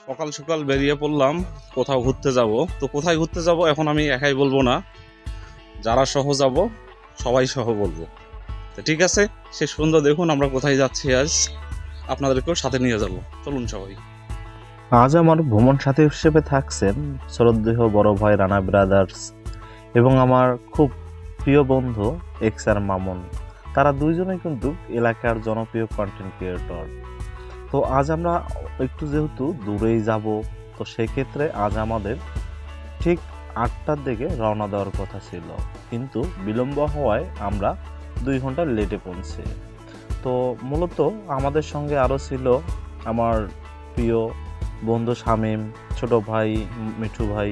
সকাল সকাল বেরিয়ে পড়লাম কোথাও ঘুরতে যাব। তো কোথায় ঘুরতে যাব এখন আমি একাই বলবো না, যারা সহ যাব সবাই সহ বলবো। তো ঠিক আছে, শেষ পর্যন্ত দেখুন আমরা কোথায় যাচ্ছি। আজ আপনাদেরকেও সাথে নিয়ে যাব, চলুন সবাই। আজ আমার ভ্রমণ সাথী হিসেবে থাকছেন শ্রদ্ধেয় বড় ভাই রানা ব্রাদার্স এবং আমার খুব প্রিয় বন্ধু এক্সআর মামুন। তারা দুইজনেই কিন্তু এলাকার জনপ্রিয় কন্টেন্ট ক্রিয়েটর। তো আজ আমরা একটু যেহেতু দূরেই যাব, তো সেক্ষেত্রে আজ আমাদের ঠিক 8টার দিকে রওনা দেওয়ার কথা ছিল, কিন্তু বিলম্ব হওয়ায় আমরা 2 ঘন্টা লেটে পৌঁছে। তো মূলত আমাদের সঙ্গে আরও ছিল আমার প্রিয় বন্ধু শামীম, ছোট ভাই মিঠু ভাই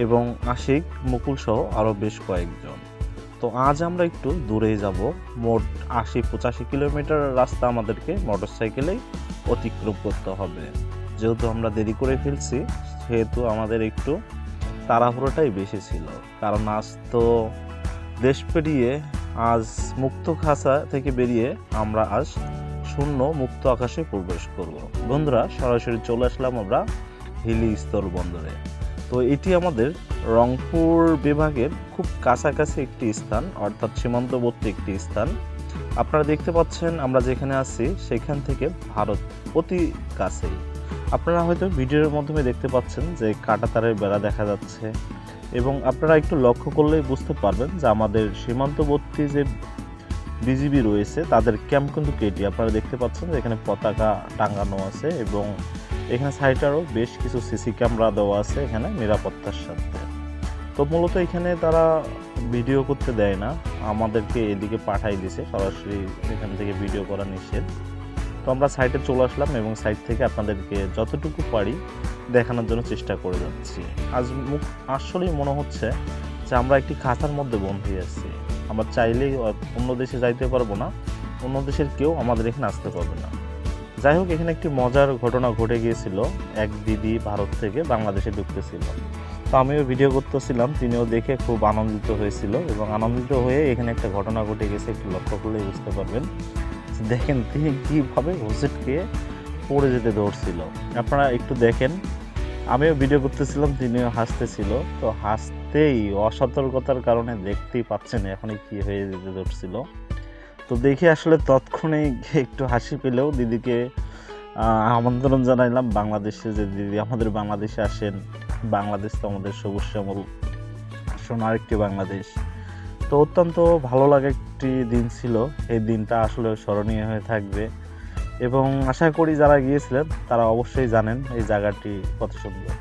এবং আশিক, মুকুল সহ আরও বেশ কয়েকজন। তো আজ আমরা একটু দূরেই যাব, মোট 80-85 কিলোমিটার রাস্তা আমাদেরকে মোটরসাইকেলেই অতিক্রম করতে হবে। যেহেতু আমরা দেরি করে ফেলছি, সেহেতু আমাদের একটু তাড়াহুড়োটাই বেশি ছিল, কারণ আজ তো দেশ পেরিয়ে, আজ মুক্ত খাঁচা থেকে বেরিয়ে আমরা আজ শূন্য মুক্ত আকাশে প্রবেশ করব। বন্ধুরা, সরাসরি চলে আসলাম আমরা হিলি স্থল বন্দরে। তো এটি আমাদের রংপুর বিভাগের খুব কাছাকাছি একটি স্থান, অর্থাৎ সীমান্তবর্তী একটি স্থান। আপনারা দেখতে পাচ্ছেন আমরা যেখানে আছি সেখান থেকে ভারত অতি কাছেই। আপনারা হয়তো ভিডিওর মাধ্যমে দেখতে পাচ্ছেন যে কাঁটাতারের বেড়া দেখা যাচ্ছে, এবং আপনারা একটু লক্ষ্য করলেই বুঝতে পারবেন যে আমাদের সীমান্তবর্তী যে বিজিবি রয়েছে তাদের ক্যাম্প কিন্তু কেটি। আপনারা দেখতে পাচ্ছেন যে এখানে পতাকা টাঙানো আছে এবং এখানে সাইডেরও বেশ কিছু সিসি ক্যামেরা দেওয়া আছে এখানে নিরাপত্তার সাথে। তো মূলত এখানে তারা ভিডিও করতে দেয় না, আমাদেরকে এদিকে পাঠাই দিছে, সরাসরি এখান থেকে ভিডিও করা নিষেধ। তো আমরা সাইটে চলে আসলাম এবং সাইট থেকে আপনাদেরকে যতটুকু পারি দেখানোর জন্য চেষ্টা করে যাচ্ছি। আজ আসলেই মনে হচ্ছে যে আমরা একটি খাঁচার মধ্যে বন্দী আছি। আমরা চাইলেই অন্য দেশে যাইতে পারবো না, অন্য দেশের কেউ আমাদের এখানে আসতে পারবে না। যাই হোক, এখানে একটি মজার ঘটনা ঘটে গিয়েছিল। এক দিদি ভারত থেকে বাংলাদেশে ঢুকতেছিল, তো আমিও ভিডিও করতেছিলাম, তিনিও দেখে খুব আনন্দিত হয়েছিল এবং আনন্দিত হয়ে এখানে একটা ঘটনা ঘটে গেছে, একটু লক্ষ্য করলেই বুঝতে পারবেন। দেখেন তিনি কীভাবে হোঁচট খেয়ে পড়ে যেতে ধরছিল, আপনারা একটু দেখেন। আমিও ভিডিও করতেছিলাম, তিনিও হাসতেছিল। তো হাসতেই অসতর্কতার কারণে দেখতেই পাচ্ছেন এখনই কি হয়ে যেতে ধরছিল। তো দেখে আসলে তৎক্ষণেই একটু হাসি পেলেও দিদিকে আমন্ত্রণ জানাইলাম বাংলাদেশে, যে দিদি আমাদের বাংলাদেশে আসেন, বাংলাদেশ তো আমাদের সবুজ শ্যামল সোনার একটি বাংলাদেশ। তো অত্যন্ত ভালো লাগা একটি দিন ছিল, এই দিনটা আসলে স্মরণীয় হয়ে থাকবে এবং আশা করি যারা গিয়েছিলেন তারা অবশ্যই জানেন এই জায়গাটি কত সুন্দর।